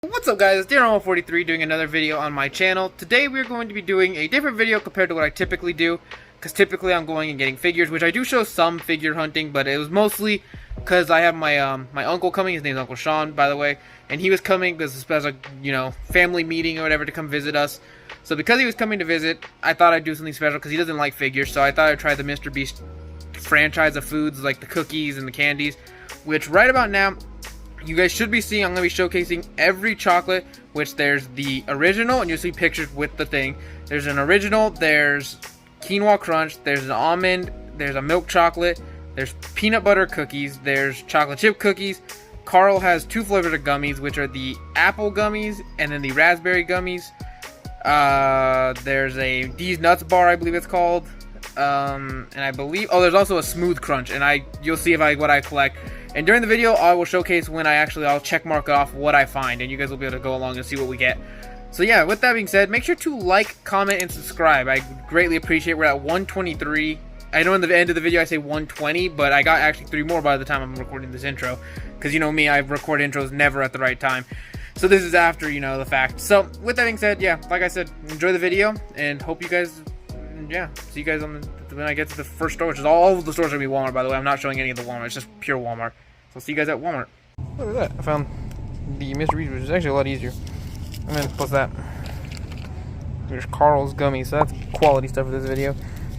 What's up guys, it's Darren43 doing another video on my channel. Today we're going to be doing a different video compared to what I typically do, because typically I'm going and getting figures, which I do show some figure hunting, but it was mostly because I have my my uncle coming. His name's Uncle Sean, by the way, and he was coming because it's a special, family meeting or whatever to come visit us. So because he was coming to visit, I thought I'd do something special because he doesn't like figures, so I thought I'd try the Mrbeast franchise of foods, like the cookies and the candies, which right about now you guys should be seeing. I'm going to be showcasing every chocolate, which there's the original, and you'll see pictures with the thing. There's an original, there's quinoa crunch, there's an almond, there's a milk chocolate, there's peanut butter cookies, there's chocolate chip cookies. Carl has two flavors of gummies, which are the apple gummies and then the raspberry gummies. There's a D's Nuts bar, I believe it's called. And I believe, there's also a smooth crunch, and you'll see what I collect. And during the video, I will showcase when I'll check mark off what I find, and you guys will be able to go along and see what we get. So yeah, with that being said, make sure to like, comment, and subscribe. I greatly appreciate it. We're at 123. I know in the end of the video I say 120, but I got actually 3 more by the time I'm recording this intro. Because you know me, I record intros never at the right time. So this is after, the fact. So with that being said, yeah, like I said, enjoy the video, and hope you guys, see you guys when I get to the first store, which is all of the stores are going to be Walmart, by the way. I'm not showing any of the Walmart, it's just pure Walmart. So I'll see you guys at Walmart. Look at that, I found the Mrbeast, which is actually a lot easier. And then plus that, there's Carl's gummies, so that's quality stuff for this video.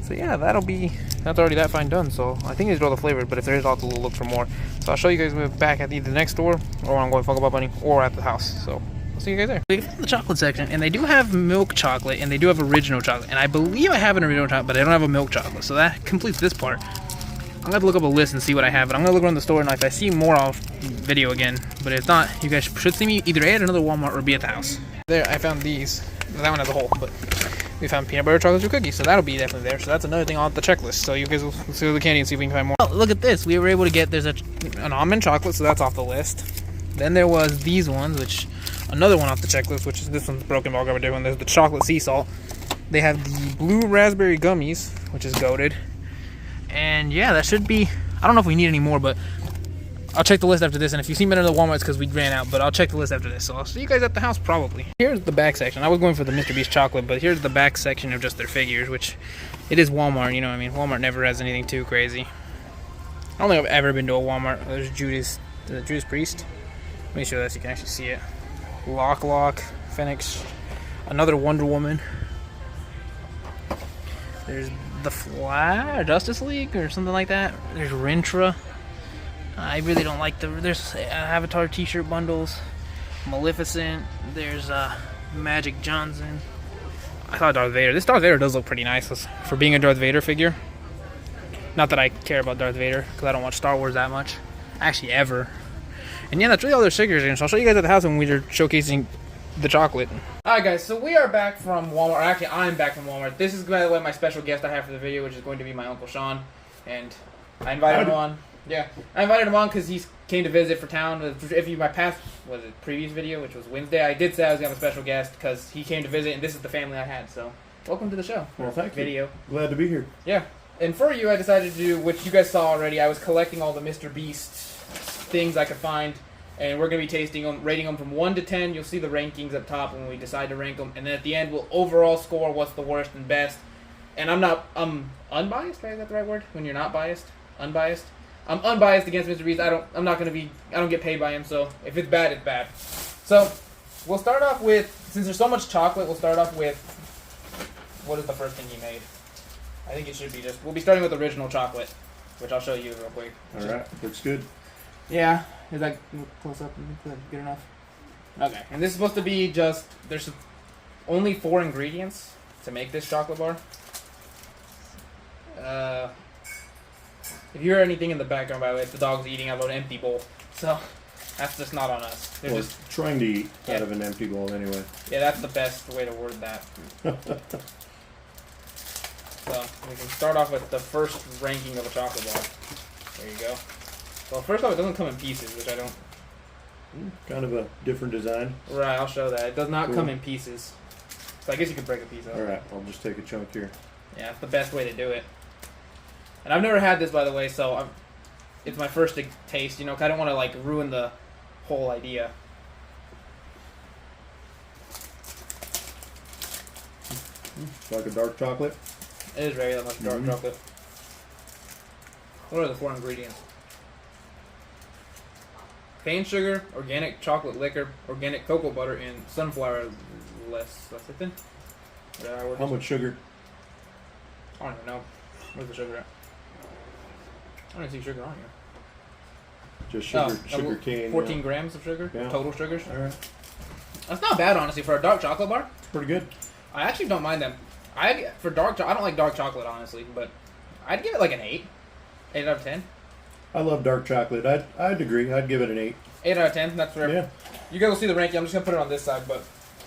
So yeah, that's already that fine done. So I think these are all the flavors, but if there is, I'll have to look for more. So I'll show you guys when we're back at either the next store, or when I'm going Funko Pop Bunny, or at the house. So I'll see you guys there. We found the chocolate section, and they do have milk chocolate, and they do have original chocolate. And I believe I have an original chocolate, but I don't have a milk chocolate. So that completes this part. I'm gonna have to look up a list and see what I have, but I'm gonna look around the store, and if I see more, I'll video again. But if not, you guys should see me either at another Walmart or be at the house. There, I found these. That one has a hole, but we found peanut butter chocolate chip cookies, so that'll be definitely there. So that's another thing on the checklist. So you guys will see the candy and see if we can find more. Oh, look at this. We were able to get, there's an almond chocolate, so that's off the list. Then there was these ones, which, another one off the checklist, which is this one's broken, but I'll grab a different one. There's the chocolate sea salt. They have the blue raspberry gummies, which is goated. And yeah, that should be, I don't know if we need any more, but I'll check the list after this. And if you see me in the Walmart, it's because we ran out, but I'll check the list after this. So I'll see you guys at the house probably. Here's the back section. I was going for the Mrbeast chocolate, but here's the back section of just their figures, which it is Walmart, you know what I mean? Walmart never has anything too crazy. I don't think I've ever been to a Walmart. There's Judas Priest. Let me show this so you can actually see it. Lock, Phoenix, another Wonder Woman. There's the Flash, Justice League, or something like that. There's Rintra. I really don't like there's Avatar t-shirt bundles. Maleficent. There's Magic Johnson. I thought Darth Vader. This Darth Vader does look pretty nice for being a Darth Vader figure. Not that I care about Darth Vader, because I don't watch Star Wars that much. Actually, ever. And yeah, that's really all their figures in. So I'll show you guys at the house when we're showcasing the chocolate. Alright guys, so we are back from Walmart. Actually, I'm back from Walmart. This is, by the way, my special guest I have for the video, which is going to be my Uncle Sean. And I invited him on. Yeah, I invited him on because he came to visit for town. If you, my previous video, which was Wednesday, I did say I was going to have a special guest because he came to visit, and this is the family I had. So, welcome to the show. Well, thank you. Video. Glad to be here. Yeah, and for you, I decided to do, which you guys saw already, I was collecting all the Mrbeast things I could find. And we're going to be tasting them, rating them from 1 to 10. You'll see the rankings up top when we decide to rank them. And then at the end, we'll overall score what's the worst and best. And I'm unbiased, right? Is that the right word? When you're not biased? Unbiased? I'm unbiased against Mrbeast. I don't get paid by him, so if it's bad, it's bad. So, we'll start off with, since there's so much chocolate, we'll start off with, what is the first thing he made? I think it should be we'll be starting with original chocolate, which I'll show you real quick. Alright, looks good. Yeah. Is that close up? Good enough? Okay. And this is supposed to be there's only 4 ingredients to make this chocolate bar. If you hear anything in the background, by the way, it's the dog's eating out of an empty bowl. So, that's just not on us. They're just trying to eat out of an empty bowl anyway. Yeah, that's the best way to word that. So, we can start off with the first ranking of a chocolate bar. There you go. Well, first off, it doesn't come in pieces, which I don't... Kind of a different design. Right, I'll show that. It does not come in pieces. So I guess you could break a piece up. Alright, I'll just take a chunk here. Yeah, it's the best way to do it. And I've never had this, by the way, so it's my first taste, 'cause I don't want to, ruin the whole idea. Like a dark chocolate. It is very much dark chocolate. What are the 4 ingredients? Cane sugar, organic chocolate liquor, organic cocoa butter, and sunflower lecithin. How much sugar? I don't even know. Where's the sugar at? I don't even see sugar on here. Just sugar cane. 14 grams of sugar, total sugars. All right. That's not bad, honestly, for a dark chocolate bar. It's pretty good. I actually don't mind them. I don't like dark chocolate, honestly, but I'd give it like an 8. 8 out of 10. I love dark chocolate. I'd agree. I'd give it an 8. 8 out of 10. That's fair. Yeah. You guys will see the ranking. I'm just gonna put it on this side,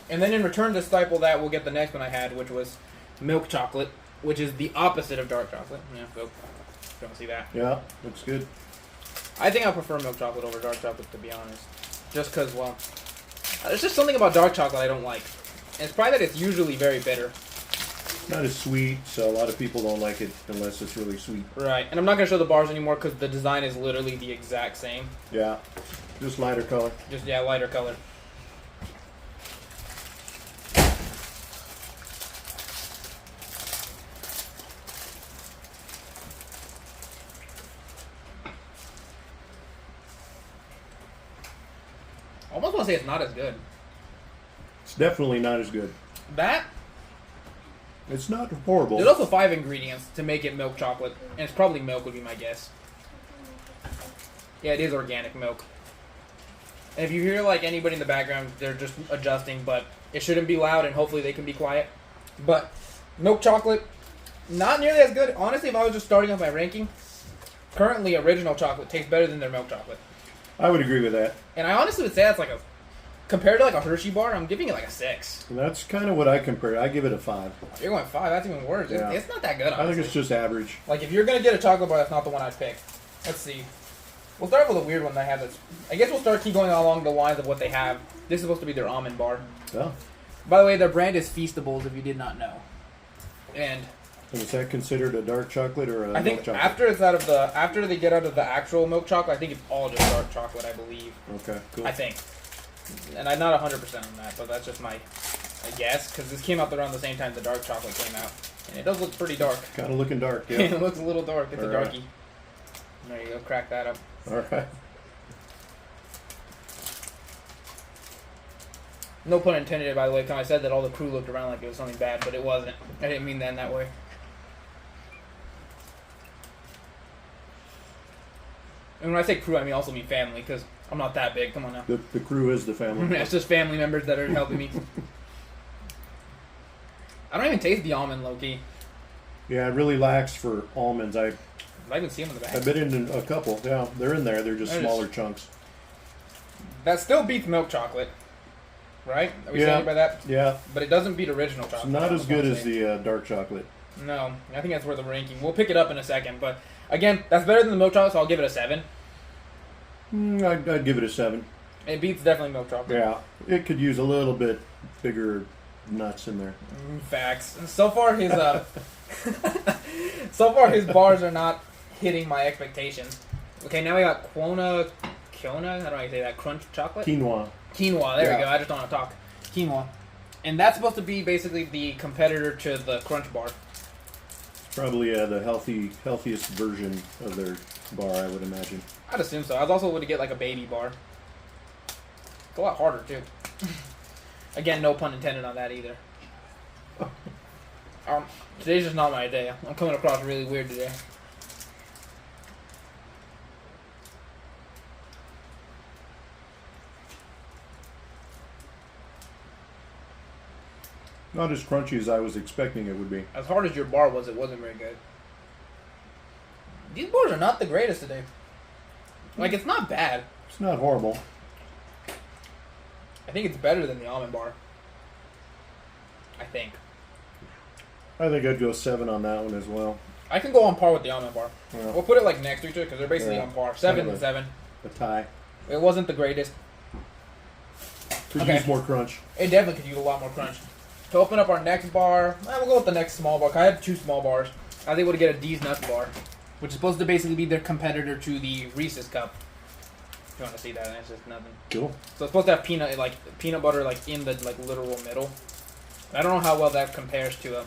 and then in return to stifle that, we'll get the next one I had, which was milk chocolate, which is the opposite of dark chocolate. Yeah, so don't see that. Yeah, looks good. I think I prefer milk chocolate over dark chocolate, to be honest. Just because, well, there's just something about dark chocolate I don't like. And it's probably that it's usually very bitter. Not as sweet, so a lot of people don't like it unless it's really sweet. Right, and I'm not going to show the bars anymore because the design is literally the exact same. Yeah, just lighter color. Just, yeah, lighter color. I almost want to say it's not as good. It's definitely not as good. That, It's not horrible. there's also 5 ingredients to make it milk chocolate, and it's probably milk would be my guess. Yeah, it is organic milk. And if you hear like anybody in the background, they're just adjusting, but it shouldn't be loud, and hopefully they can be quiet. But milk chocolate, not nearly as good. Honestly, if I was just starting off my ranking, currently original chocolate tastes better than their milk chocolate. I would agree with that. And I honestly would say that's like compared to like a Hershey bar, I'm giving it like a 6. And that's kind of what I compare. I give it a 5. You're going 5, that's even worse. Yeah. It's not that good, honestly. I think it's just average. Like, if you're going to get a chocolate bar, that's not the one I'd pick. Let's see. We'll start with a weird one they have that's... I guess we'll keep going along the lines of what they have. This is supposed to be their almond bar. Yeah. By the way, their brand is Feastables, if you did not know. And is that considered a dark chocolate or a I think milk chocolate? after they get out of the actual milk chocolate, I think it's all just dark chocolate, I believe. Okay, cool. I think. And I'm not 100% on that, but that's just my guess, because this came out around the same time the dark chocolate came out. And it does look pretty dark. Kind of looking dark, yeah. It looks a little dark. It's All a right. darkie. There you go. Crack that up. All right. No pun intended, by the way, because I said that all the crew looked around like it was something bad, but it wasn't. I didn't mean that in that way. And when I say crew, I also mean family, because I'm not that big. Come on now. The crew is the family. It's just family members that are helping me. I don't even taste the almond, low-key. Yeah, it really lacks for almonds. I even see them in the back. I bit into a couple. Yeah, they're in there. They're just smaller chunks. That still beats milk chocolate, right? Are we Yeah. saying by that? Yeah. But it doesn't beat original chocolate. It's not as that's good what I'm as saying. the dark chocolate. No, I think that's where the ranking. We'll pick it up in a second, but again, that's better than the milk chocolate, so I'll give it a 7. I'd give it a 7. It beats definitely milk chocolate. Yeah, it could use a little bit bigger nuts in there. Facts. So far, his his bars are not hitting my expectations. Okay, now we got Quona, how do I say that? Crunch chocolate? Quinoa. Quinoa, there we Yeah. go. I just don't want to talk. Quinoa. And that's supposed to be basically the competitor to the Crunch bar. Probably the healthiest version of their bar, I would imagine. I'd assume so. I was also going to get like a baby bar. It's a lot harder, too. Again, no pun intended on that either. Today's just not my day. I'm coming across really weird today. Not as crunchy as I was expecting it would be. As hard as your bar was, it wasn't very good. These bars are not the greatest today. Like, it's not bad. It's not horrible. I think it's better than the almond bar. I think. I think I'd go 7 on that one as well. I can go on par with the almond bar. Yeah. We'll put it like next to each other because they're basically Yeah. on par. 7 Kind and of 7. A tie. It wasn't the greatest. Could Okay. use more crunch. It definitely could use a lot more crunch. To open up our next bar, we'll go with the next small bar. I had 2 small bars. I was able to get a D's Nuts bar, which is supposed to basically be their competitor to the Reese's Cup. If you want to see that, it's just nothing. Cool. So it's supposed to have peanut butter like in the like literal middle. I don't know how well that compares to a.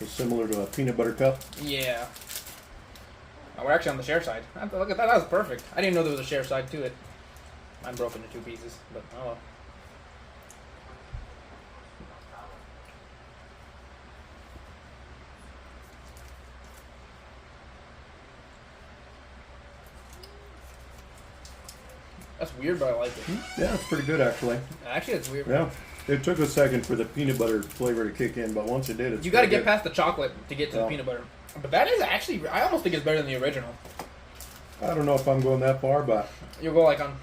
It's similar to a peanut butter cup. Yeah. Oh, we're actually on the share side. Look at that. That was perfect. I didn't know there was a share side to it. Mine broke into 2 pieces, but oh well. That's weird, but I like it. Yeah, it's pretty good actually. Actually, it's weird. Yeah. It took a second for the peanut butter flavor to kick in, but once it did, it's You got to pretty get past the chocolate to get to the peanut butter. But that is actually, I almost think it's better than the original. I don't know if I'm going that far, but You'll go like on,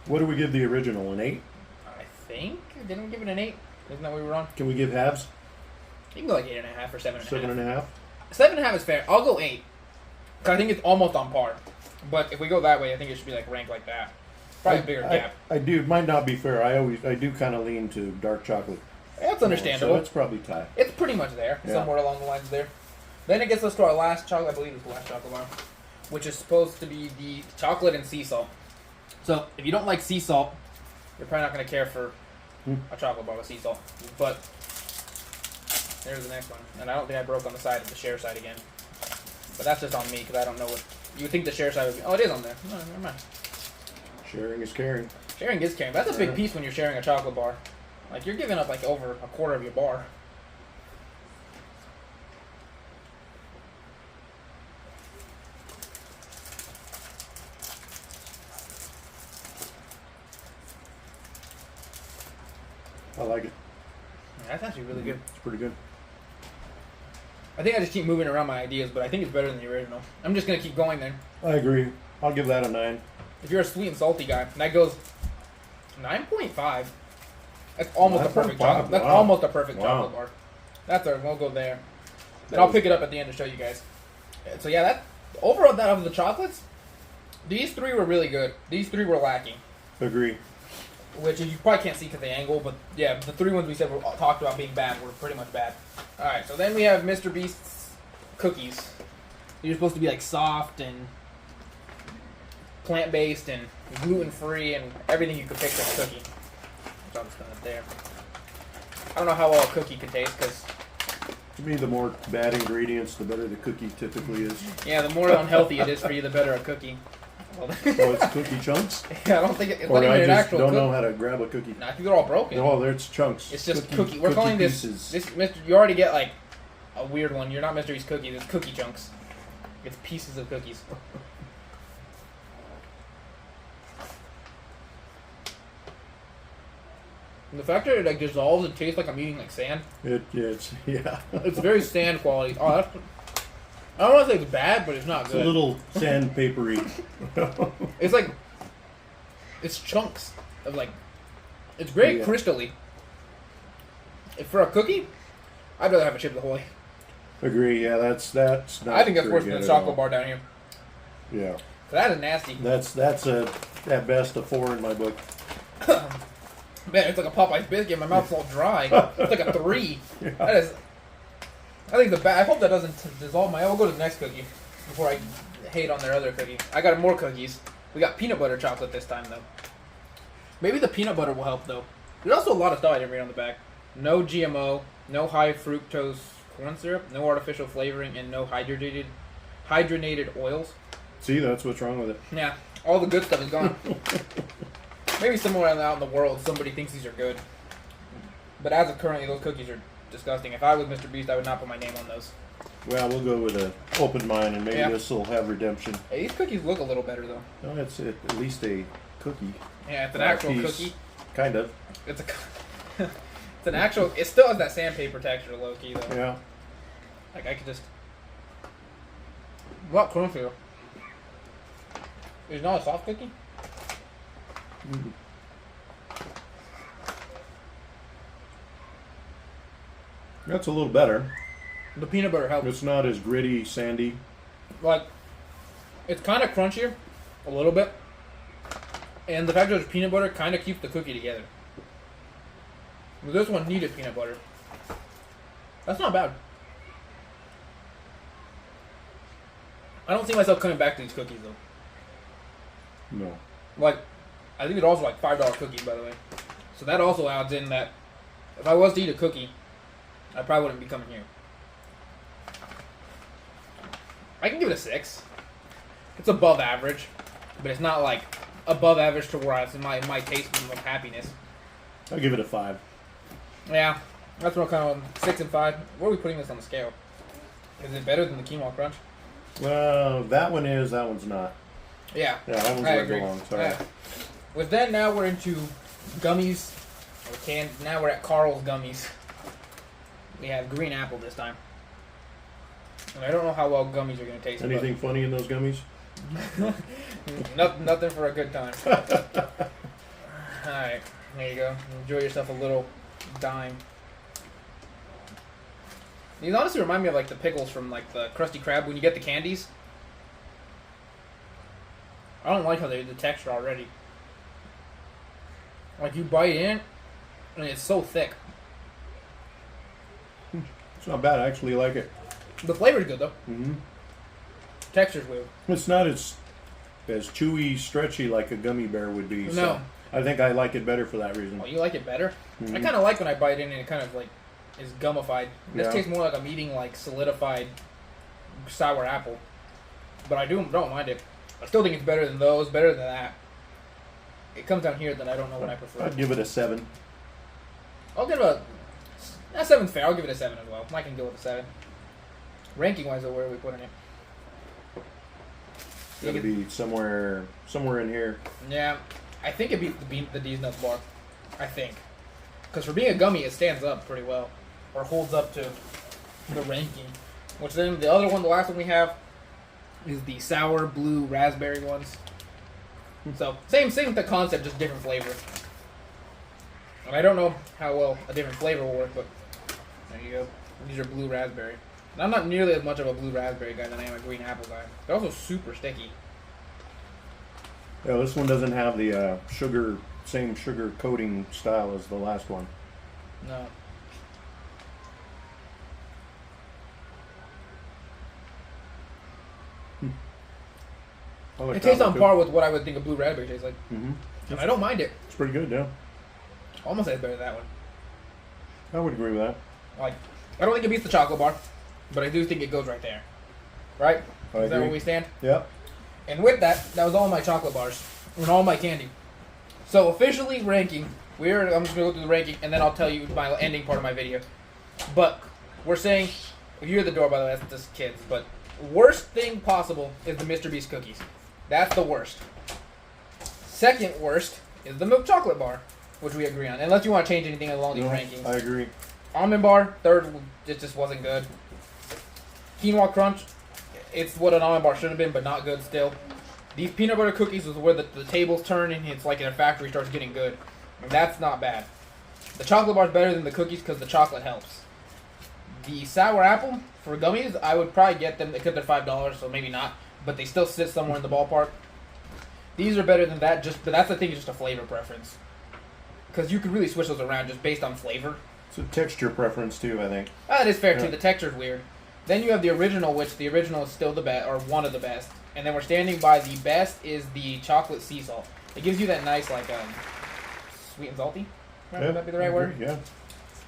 what do we give the original? An 8? I think, didn't we give it an 8? Isn't that what we were on? Can we give halves? You can go like 8.5 or 7.5. 7.5? 7.5 is fair. I'll go 8. Because I think it's almost on par. But if we go that way, I think it should be like ranked like that. Probably a bigger gap. I do. It might not be fair. I do kind of lean to dark chocolate. That's understandable. So it's probably tied. It's pretty much there. Yeah. Somewhere along the lines there. Then it gets us to our last chocolate. I believe it's the last chocolate bar. Which is supposed to be the chocolate and sea salt. So if you don't like sea salt, you're probably not going to care for a chocolate bar with sea salt. But there's the next one. And I don't think I broke on the side of the share side again. But that's just on me because I don't know what... You would think the share side would be... Oh, it is on there. No, never mind. Sharing is caring. Sharing is caring. That's a big piece when you're sharing a chocolate bar. Like, you're giving up like over a quarter of your bar. I like it. Yeah, that's actually really good. It's pretty good. I think I just keep moving around my ideas, but I think it's better than the original. I'm just going to keep going then. I agree. I'll give that a 9. If you're a sweet and salty guy, that goes 9.5. That's almost a perfect 9.5, chocolate. That's wow. almost a perfect Wow. chocolate bar. That's our. We'll go there. And I'll pick it up at the end to show you guys. So yeah, that overall that of the chocolates, these 3 were really good. These 3 were lacking, Agree. which you probably can't see because the angle. But yeah, the 3 ones we said were talked about being bad were pretty much bad. All right, so then we have Mrbeast's cookies. These are supposed to be like soft and plant-based and gluten-free and everything you could pick from a cookie. So I'm just putting it there. I don't know how well a cookie could taste because, To me, the more bad ingredients, the better the cookie typically is. yeah, the more unhealthy it is for you, the better a cookie. Well, Oh, it's cookie chunks? yeah, I don't think it's Or not even I an just actual don't cookie. know how to grab a cookie. Nah, I think they're all broken. No, it's chunks. It's just cookie. We're calling pieces. this, Mr. You already get like a weird one. You're not Mr. East cookies. It's cookie chunks. It's pieces of cookies. And the fact that it like dissolves and tastes like I'm eating like sand. It's It's very sand quality. Oh, that's. I don't want to say it's bad, but it's not It's good. a little sandpapery. It's like. It's chunks of like. It's very Yeah. crystally. If for a cookie, I'd rather have a Chip Ahoy. Agree. Yeah, that's not. I think that's very worse than good the at all. chocolate bar down here. Yeah, 'Cause that is nasty. that's a at best a 4 in my book. Man, it's like a Popeye's biscuit. My mouth's all dry. It's like a 3. Yeah. That is. I think the bad. I hope that doesn't dissolve my. I'll go to the next cookie before I hate on their other cookie. I got more cookies. We got peanut butter chocolate this time though. Maybe the peanut butter will help though. There's also a lot of stuff I didn't read on the back. No GMO, no high fructose corn syrup, no artificial flavoring, and no hydrogenated oils. See, that's what's wrong with it. Yeah, all the good stuff is gone. Maybe somewhere out in the world somebody thinks these are good. But as of currently, those cookies are disgusting. If I was Mrbeast, I would not put my name on those. Well, we'll go with an open mind, and maybe Yeah. this will have redemption. Hey, these cookies look a little better though. No, it's at least a cookie. Yeah, it's an Not a actual piece. cookie. Kind of. It's a. It's an actual. It still has that sandpaper texture, low key though. Yeah. Like I could just. What crunchier? It's not a soft cookie. Mm. That's a little better. The peanut butter helps. It's not as gritty, sandy. Like, it's kind of crunchier, a little bit, and the fact that there's peanut butter kind of keeps the cookie together. But this one needed peanut butter. That's not bad. I don't see myself coming back to these cookies though. No. Like, I think they're also like $5 cookies, by the way. So that also adds in that if I was to eat a cookie, I probably wouldn't be coming here. I can give it a 6. It's above average, but it's not like above average to where it's in my taste of happiness. I'll give it a 5. Yeah, that's what kind of 6 and 5. Where are we putting this on the scale? Is it better than the quinoa crunch? Well, that one is. That one's not. Yeah. Yeah, that one's where it belongs. Sorry. Yeah. With that, now we're into gummies. Now we're at Carl's gummies. We have green apple this time. And I don't know how well gummies are going to taste. Anything funny in those gummies? Nothing for a good time. Alright, there you go. Enjoy yourself a little dime. These honestly remind me of like the pickles from like the Krusty Krab when you get the candies. I don't like how they're the texture already. Like you bite in, and it's so thick. It's not bad. I actually like it. The flavor's good though. Mm-hmm. Texture's weird. It's not as chewy, stretchy like a gummy bear would be. No. So I think I like it better for that reason. Oh, you like it better? Mm-hmm. I kind of like when I bite in and it kind of like is gummified. This Yeah. tastes more like I'm eating like solidified sour apple. But I don't mind it. I still think it's better than those, better than that. It comes down here that I don't know what I prefer. I'd give it a 7. I'll give it a... That 7's fair. I'll give it a 7 as well. I can go with a 7. Ranking-wise, though, where are we putting it? It's gotta be somewhere in here. Yeah. I think it beat the D's Nuts bar. I think. Because for being a gummy, it stands up pretty well. Or holds up to the ranking. Which then, the other one, the last one we have, is the sour blue raspberry ones. So, same with the concept, just different flavor. And I don't know how well a different flavor will work, but there you go. These are blue raspberry. And I'm not nearly as much of a blue raspberry guy than I am a green apple guy. They're also super sticky. Yeah, this one doesn't have the same sugar coating style as the last one. No. Like It tastes on par with what I would think a blue raspberry tastes like. Mm-hmm. And I don't mind it. It's pretty good, yeah. Almost as better than that one. I would agree with that. Like, I don't think it beats the chocolate bar, but I do think it goes right there. Right? I Is that agree. where we stand? Yep. And with that, that was all my chocolate bars and all my candy. So officially ranking, I'm just gonna go through the ranking and then I'll tell you my ending part of my video. But we're saying, if you hear the door, by the way, that's just kids. But worst thing possible is the Mrbeast cookies. That's the worst. Second worst is the milk chocolate bar, which we agree on. Unless you want to change anything along these No, rankings. I agree. Almond bar, third, it just wasn't good. Quinoa crunch, it's what an almond bar should have been, but not good still. These peanut butter cookies is where the tables turn and it's like in a factory starts getting good. And that's not bad. The chocolate bar is better than the cookies because the chocolate helps. The sour apple, for gummies, I would probably get them, because they're $5, so maybe not. But they still sit somewhere in the ballpark. These are better than that, but that's the thing, is just a flavor preference. Because you could really switch those around just based on flavor. It's a texture preference too, I think. That is fair too. Yeah. The texture's weird. Then you have the original, which the original is still the best, or one of the best. And then we're standing by the best is the chocolate sea salt. It gives you that nice like sweet and salty. Right? Yeah, Would that be the right word? Yeah.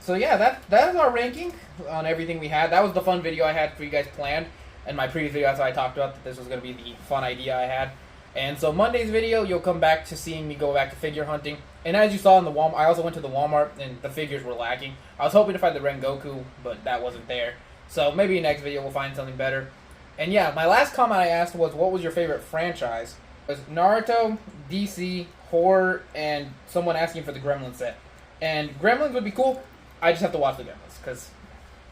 So yeah, that is our ranking on everything we had. That was the fun video I had for you guys planned. In my previous video, that's why I talked about that this was going to be the fun idea I had. And so Monday's video, you'll come back to seeing me go back to figure hunting. And as you saw in the Walmart, I also went to the Walmart and the figures were lacking. I was hoping to find the Rengoku, but that wasn't there. So maybe next video we'll find something better. And yeah, my last comment I asked was, what was your favorite franchise? It was Naruto, DC, horror, and someone asking for the Gremlins set. And Gremlins would be cool. I just have to watch the Gremlins, because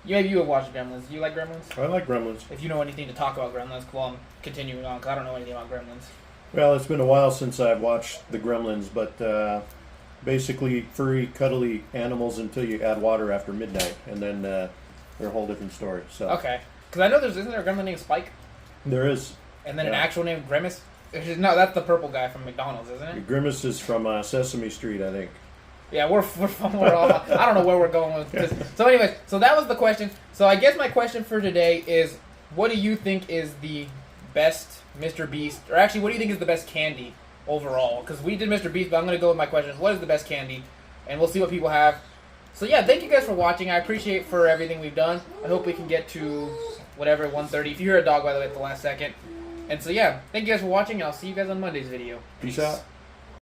maybe you would watch the Gremlins. Do you like Gremlins? I like Gremlins. If you know anything to talk about Gremlins, well, I'm continuing on, because I don't know anything about Gremlins. Well, it's been a while since I've watched the Gremlins, but basically furry, cuddly animals until you add water after midnight, and then they're a whole different story. So Okay. Because I know isn't there a Gremlin named Spike? there is. And then an Yeah. actual name, Grimace? No, that's the purple guy from McDonald's, isn't it? Grimace is from Sesame Street, I think. Yeah, we're all... I don't know where we're going with this. So anyways, so that was the question. So I guess my question for today is, what do you think is the best Mrbeast, or actually, what do you think is the best candy overall? Because we did Mrbeast, but I'm going to go with my questions. What is the best candy? And we'll see what people have. So yeah, thank you guys for watching. I appreciate for everything we've done. I hope we can get to whatever 130. If you hear a dog, by the way, at the last second. And so yeah, thank you guys for watching. I'll see you guys on Monday's video. Peace out.